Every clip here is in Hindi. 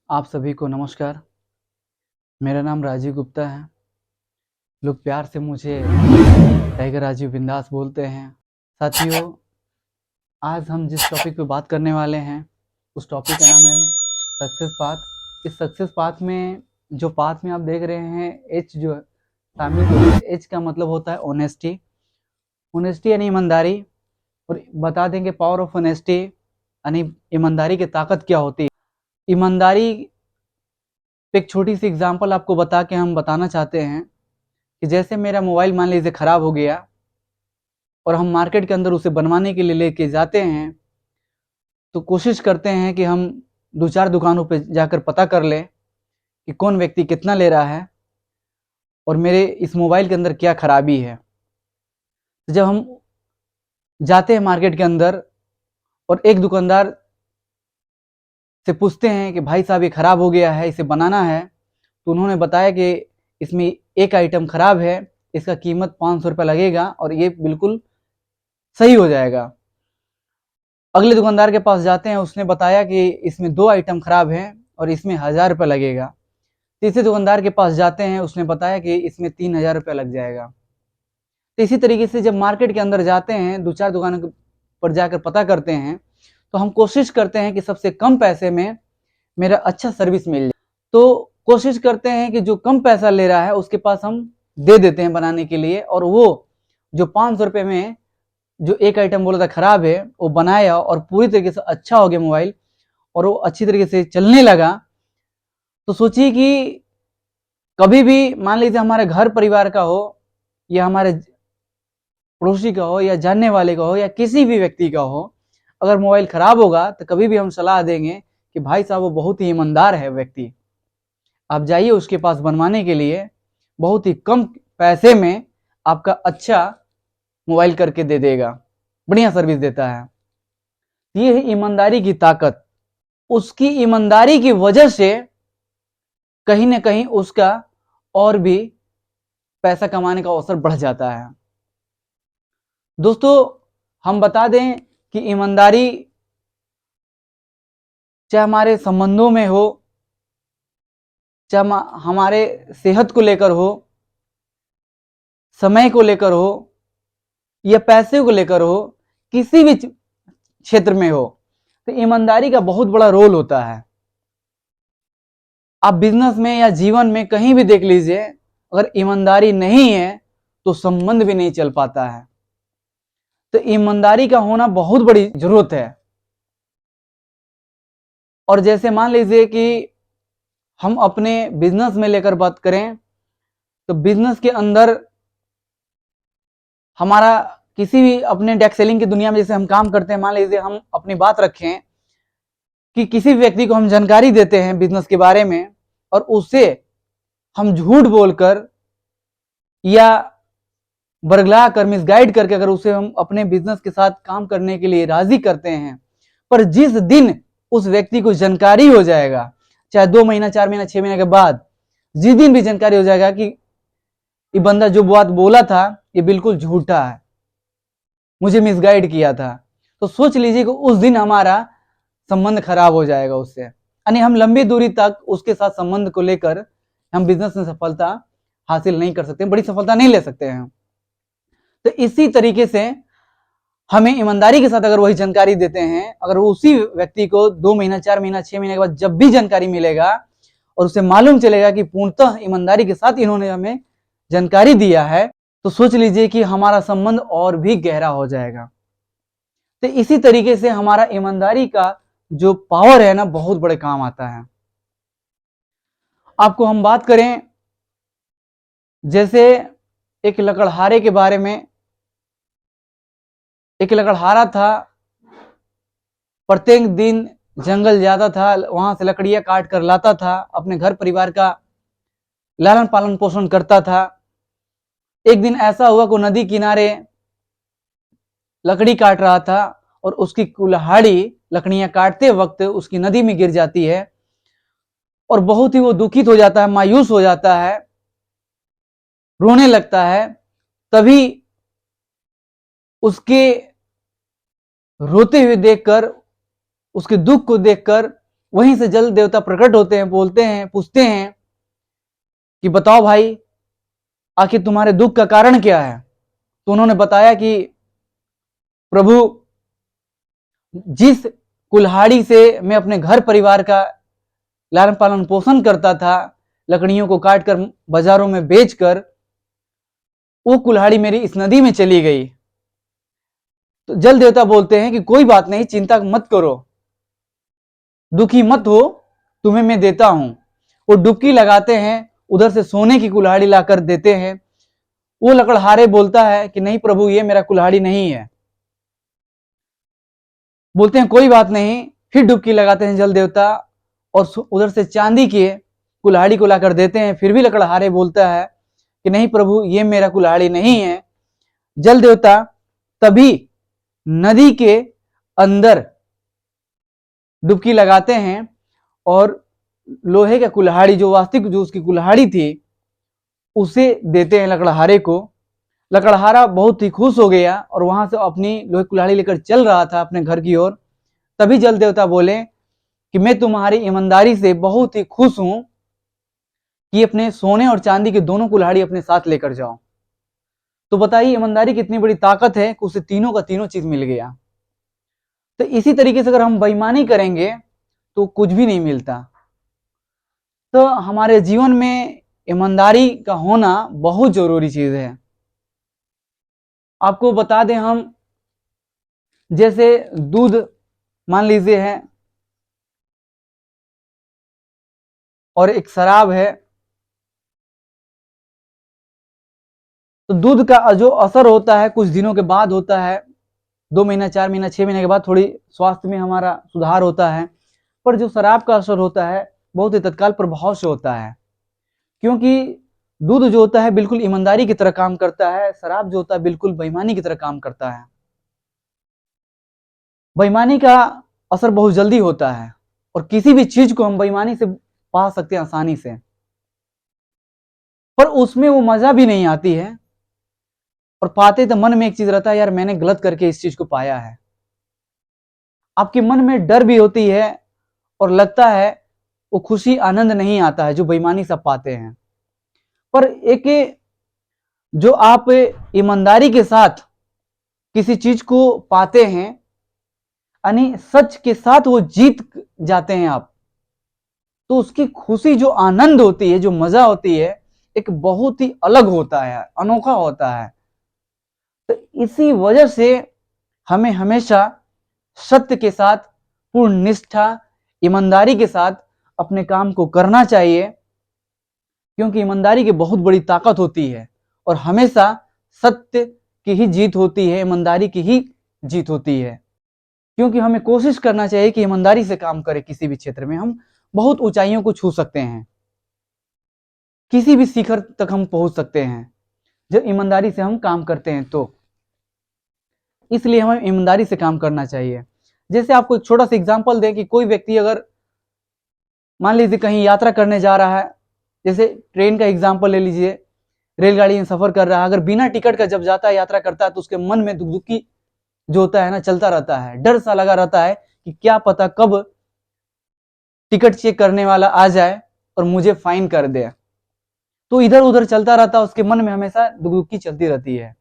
आप सभी को नमस्कार। मेरा नाम राजीव गुप्ता है। लोग प्यार से मुझे टाइगर राजीव बिंदास बोलते हैं। साथियों, आज हम जिस टॉपिक पे बात करने वाले हैं उस टॉपिक का नाम है सक्सेस पाथ। इस सक्सेस पाथ में जो पाथ में आप देख रहे हैं एच जो शामिल होता है, एच का मतलब होता है ऑनेस्टी। ऑनेस्टी यानी ईमानदारी। और बता देंगे पावर ऑफ ऑनेस्टी यानी ईमानदारी की ताकत क्या होती है। ईमानदारी, एक छोटी सी एग्जांपल आपको बता के हम बताना चाहते हैं कि जैसे मेरा मोबाइल मान लीजिए ख़राब हो गया और हम मार्केट के अंदर उसे बनवाने के लिए लेके जाते हैं, तो कोशिश करते हैं कि हम 2-4 दुकानों पे जाकर पता कर लें कि कौन व्यक्ति कितना ले रहा है और मेरे इस मोबाइल के अंदर क्या खराबी है। तो जब हम जाते हैं मार्केट के अंदर और एक दुकानदार से पूछते हैं कि भाई साहब ये ख़राब हो गया है, इसे बनाना है, तो उन्होंने बताया कि इसमें एक आइटम ख़राब है, इसका कीमत 500 रुपये लगेगा और ये बिल्कुल सही हो जाएगा। अगले दुकानदार के पास जाते हैं, उसने बताया कि इसमें 2 आइटम खराब हैं और इसमें 1000 रुपये लगेगा। तीसरे दुकानदार के पास जाते हैं, उसने बताया कि इसमें 3000 रुपये लग जाएगा। तो इसी तरीके से जब मार्केट के अंदर जाते हैं, 2-4 दुकानों पर जाकर पता करते हैं, तो हम कोशिश करते हैं कि सबसे कम पैसे में मेरा अच्छा सर्विस मिल जाए। तो कोशिश करते हैं कि जो कम पैसा ले रहा है उसके पास हम दे देते हैं बनाने के लिए, और वो जो 500 रुपये में जो एक आइटम बोला था खराब है वो बनाया और पूरी तरीके से अच्छा हो गया मोबाइल और वो अच्छी तरीके से चलने लगा। तो सोचिए कि कभी भी मान लीजिए हमारे घर परिवार का हो या हमारे पड़ोसी का हो या जानने वाले का हो या किसी भी व्यक्ति का हो, अगर मोबाइल खराब होगा तो कभी भी हम सलाह देंगे कि भाई साहब वो बहुत ही ईमानदार है व्यक्ति, आप जाइए उसके पास बनवाने के लिए, बहुत ही कम पैसे में आपका अच्छा मोबाइल करके दे देगा, बढ़िया सर्विस देता है। ये है ईमानदारी की ताकत। उसकी ईमानदारी की वजह से कहीं ना कहीं उसका और भी पैसा कमाने का अवसर बढ़ जाता है। दोस्तों, हम बता दें कि ईमानदारी चाहे हमारे संबंधों में हो, चाहे हमारे सेहत को लेकर हो, समय को लेकर हो या पैसे को लेकर हो, किसी भी क्षेत्र में हो, तो ईमानदारी का बहुत बड़ा रोल होता है। आप बिजनेस में या जीवन में कहीं भी देख लीजिए, अगर ईमानदारी नहीं है तो संबंध भी नहीं चल पाता है। तो ईमानदारी का होना बहुत बड़ी जरूरत है। और जैसे मान लीजिए कि हम अपने बिजनेस में लेकर बात करें, तो बिजनेस के अंदर हमारा किसी भी अपने डायरेक्ट सेलिंग की दुनिया में जैसे हम काम करते हैं, मान लीजिए हम अपनी बात रखें कि किसी व्यक्ति को हम जानकारी देते हैं बिजनेस के बारे में और उससे हम झूठ बोलकर या बरगला कर मिसगाइड करके अगर उसे हम अपने बिजनेस के साथ काम करने के लिए राजी करते हैं, पर जिस दिन उस व्यक्ति को जानकारी हो जाएगा, चाहे 2 महीना 4 महीना 6 महीने के बाद, जिस दिन भी जानकारी हो जाएगा कि ये बंदा जो बात बोला था ये बिल्कुल झूठा है, मुझे मिसगाइड किया था, तो सोच लीजिए कि उस दिन हमारा संबंध खराब हो जाएगा उससे। यानी हम लंबी दूरी तक उसके साथ संबंध को लेकर हम बिजनेस में सफलता हासिल नहीं कर सकते, बड़ी सफलता नहीं ले सकते हैं। तो इसी तरीके से हमें ईमानदारी के साथ अगर वही जानकारी देते हैं, अगर उसी व्यक्ति को 2 महीना 4 महीना 6 महीने के बाद जब भी जानकारी मिलेगा और उसे मालूम चलेगा कि पूर्णतः ईमानदारी के साथ इन्होंने हमें जानकारी दिया है, तो सोच लीजिए कि हमारा संबंध और भी गहरा हो जाएगा। तो इसी तरीके से हमारा ईमानदारी का जो पावर है ना, बहुत बड़े काम आता है। आपको हम बात करें जैसे एक लकड़हारे के बारे में। एक लकड़हारा था, प्रत्येक दिन जंगल जाता था, वहां से लकड़ियां काट कर लाता था, अपने घर परिवार का लालन पालन पोषण करता था। एक दिन ऐसा हुआ कि नदी किनारे लकड़ी काट रहा था और उसकी कुल्हाड़ी लकड़ियां काटते वक्त उसकी नदी में गिर जाती है और बहुत ही वो दुखित हो जाता है, मायूस हो जाता है, रोने लगता है। तभी उसके रोते हुए देखकर, उसके दुख को देखकर वहीं से जल देवता प्रकट होते हैं, बोलते हैं, पूछते हैं कि बताओ भाई, आखिर तुम्हारे दुख का कारण क्या है। तो उन्होंने बताया कि प्रभु, जिस कुल्हाड़ी से मैं अपने घर परिवार का लालन पालन पोषण करता था, लकड़ियों को काटकर बाजारों में बेचकर, वो कुल्हाड़ी मेरी इस नदी में चली गई। तो जल देवता बोलते हैं कि कोई बात नहीं, चिंता मत करो, दुखी मत हो, तुम्हें मैं देता हूं। वो डुबकी लगाते हैं, उधर से सोने की कुल्हाड़ी लाकर देते हैं। वो लकड़हारे बोलता है कि नहीं प्रभु, ये मेरा कुल्हाड़ी नहीं है। बोलते हैं कोई बात नहीं, फिर डुबकी लगाते हैं जल देवता और उधर से चांदी के कुल्हाड़ी को लाकर देते हैं। फिर भी लकड़हारे बोलता है कि नहीं प्रभु, ये मेरा कुल्हाड़ी नहीं है। जल देवता तभी नदी के अंदर डुबकी लगाते हैं और लोहे का कुल्हाड़ी, जो वास्तविक जो उसकी कुल्हाड़ी थी, उसे देते हैं लकड़हारे को। लकड़हारा बहुत ही खुश हो गया और वहां से अपनी लोहे कुल्हाड़ी लेकर चल रहा था अपने घर की ओर। तभी जल देवता बोले कि मैं तुम्हारी ईमानदारी से बहुत ही खुश हूं कि अपने सोने और चांदी के दोनों कुल्हाड़ी अपने साथ लेकर जाओ। तो बताइए ईमानदारी कितनी बड़ी ताकत है कि उसे तीनों का तीनों चीज मिल गया। तो इसी तरीके से अगर हम बेईमानी करेंगे तो कुछ भी नहीं मिलता। तो हमारे जीवन में ईमानदारी का होना बहुत जरूरी चीज है। आपको बता दें हम, जैसे दूध मान लीजिए है और एक शराब है, तो दूध का जो असर होता है कुछ दिनों के बाद होता है, 2 महीना, 4 महीना, 6 महीने के बाद थोड़ी स्वास्थ्य में हमारा सुधार होता है। पर जो शराब का असर होता है बहुत ही तत्काल प्रभाव से होता है, क्योंकि दूध जो होता है बिल्कुल ईमानदारी की तरह काम करता है, शराब जो होता है बिल्कुल बेईमानी की तरह काम करता है। बेईमानी का असर बहुत जल्दी होता है और किसी भी चीज को हम बेईमानी से पा सकते हैं आसानी से, पर उसमें वो मजा भी नहीं आती है। और पाते तो मन में एक चीज रहता है, यार मैंने गलत करके इस चीज को पाया है। आपके मन में डर भी होती है और लगता है वो खुशी आनंद नहीं आता है जो बेईमानी से पाते हैं। पर एक जो आप ईमानदारी के साथ किसी चीज को पाते हैं, यानी सच के साथ वो जीत जाते हैं आप, तो उसकी खुशी, जो आनंद होती है, जो मजा होती है, एक बहुत ही अलग होता है, अनोखा होता है। तो इसी वजह से हमें हमेशा सत्य के साथ, पूर्ण निष्ठा, ईमानदारी के साथ अपने काम को करना चाहिए, क्योंकि ईमानदारी की बहुत बड़ी ताकत होती है और हमेशा सत्य की ही जीत होती है, ईमानदारी की ही जीत होती है। क्योंकि हमें कोशिश करना चाहिए कि ईमानदारी से काम करें। किसी भी क्षेत्र में हम बहुत ऊंचाइयों को छू सकते हैं, किसी भी शिखर तक हम पहुंच सकते हैं जब ईमानदारी से हम काम करते हैं। तो इसलिए हमें ईमानदारी से काम करना चाहिए। जैसे आपको एक छोटा सा एग्जांपल दें कि कोई व्यक्ति अगर मान लीजिए कहीं यात्रा करने जा रहा है, जैसे ट्रेन का एग्जांपल ले लीजिए, रेलगाड़ी में सफर कर रहा है, अगर बिना टिकट का जब जाता है, यात्रा करता है, तो उसके मन में दुखी जो होता है ना, चलता रहता है, डर सा लगा रहता है कि क्या पता कब टिकट चेक करने वाला आ जाए और मुझे फाइन कर दे। तो इधर उधर चलता रहता है, उसके मन में हमेशा दुखी चलती रहती है,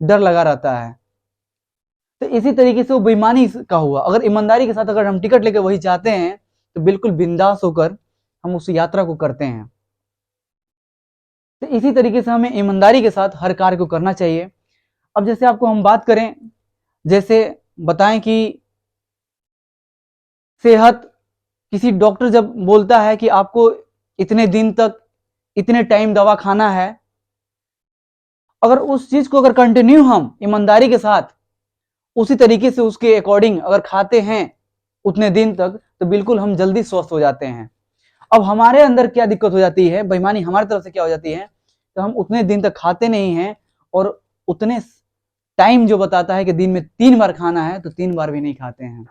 डर लगा रहता है। तो इसी तरीके से वो बेईमानी का हुआ। अगर ईमानदारी के साथ अगर हम टिकट लेकर वही जाते हैं तो बिल्कुल बिंदास होकर हम उस यात्रा को करते हैं। तो इसी तरीके से हमें ईमानदारी के साथ हर कार्य को करना चाहिए। अब जैसे आपको हम बात करें, जैसे बताएं कि सेहत, किसी डॉक्टर जब बोलता है कि आपको इतने दिन तक इतने टाइम दवा खाना है, अगर उस चीज को अगर कंटिन्यू हम ईमानदारी के साथ उसी तरीके से उसके अकॉर्डिंग अगर खाते हैं उतने दिन तक, तो बिल्कुल हम जल्दी स्वस्थ हो जाते हैं। अब हमारे अंदर क्या दिक्कत हो जाती है, बेईमानी हमारी तरफ से क्या हो जाती है, तो हम उतने दिन तक खाते नहीं हैं और उतने टाइम जो बताता है कि दिन में 3 बार खाना है तो 3 बार भी नहीं खाते हैं।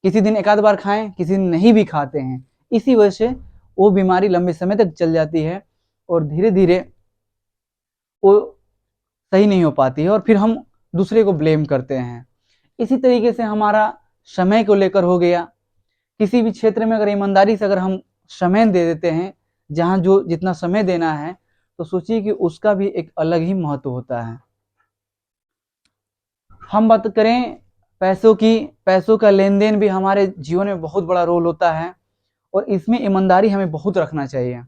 किसी दिन एक आध बार खाएं, किसी दिन नहीं भी खाते हैं। इसी वजह से वो बीमारी लंबे समय तक चल जाती है और धीरे धीरे वो सही नहीं हो पाती है और फिर हम दूसरे को ब्लेम करते हैं। इसी तरीके से हमारा समय को लेकर हो गया किसी भी क्षेत्र में अगर ईमानदारी से अगर हम समय दे देते हैं, जहाँ जो जितना समय देना है, तो सोचिए कि उसका भी एक अलग ही महत्व होता है। हम बात करें पैसों की, पैसों का लेन देन भी हमारे जीवन में बहुत बड़ा रोल होता है और इसमें ईमानदारी हमें बहुत रखना चाहिए।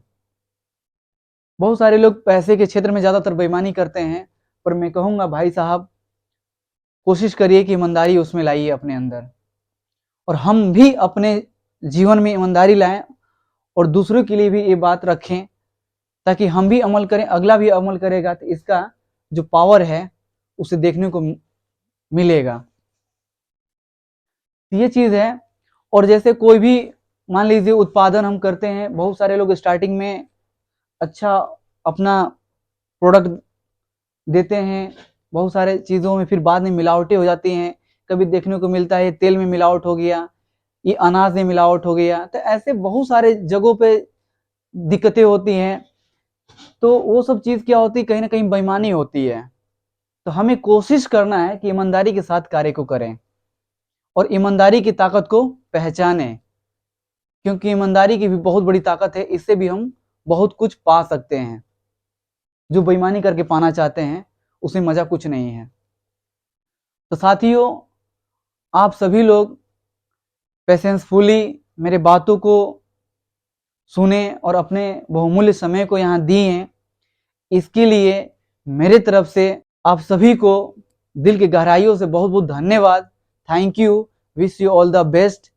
बहुत सारे लोग पैसे के क्षेत्र में ज़्यादातर बेईमानी करते हैं, पर मैं कहूँगा भाई साहब, कोशिश करिए कि ईमानदारी उसमें लाइए अपने अंदर, और हम भी अपने जीवन में ईमानदारी लाएं और दूसरों के लिए भी ये बात रखें, ताकि हम भी अमल करें, अगला भी अमल करेगा तो इसका जो पावर है उसे देखने को मिलेगा। ये चीज़ है। और जैसे कोई भी मान लीजिए उत्पादन हम करते हैं, बहुत सारे लोग स्टार्टिंग में अच्छा अपना प्रोडक्ट देते हैं बहुत सारे चीज़ों में, फिर बाद में मिलावटें हो जाती हैं। कभी देखने को मिलता है तेल में मिलावट हो गया, ये अनाज में मिलावट हो गया, तो ऐसे बहुत सारे जगहों पे दिक्कतें होती हैं। तो वो सब चीज़ क्या होती है, कहीं ना कहीं बेईमानी होती है। तो हमें कोशिश करना है कि ईमानदारी के साथ कार्य को करें और ईमानदारी की ताकत को पहचानें, क्योंकि ईमानदारी की भी बहुत बड़ी ताकत है, इससे भी हम बहुत कुछ पा सकते हैं। जो बेईमानी करके पाना चाहते हैं उसमें मजा कुछ नहीं है। तो साथियों, आप सभी लोग पेशेंसफुली मेरे बातों को सुने और अपने बहुमूल्य समय को यहाँ दिए, इसके लिए मेरे तरफ से आप सभी को दिल की गहराइयों से बहुत बहुत धन्यवाद। Thank you. Wish you all the best.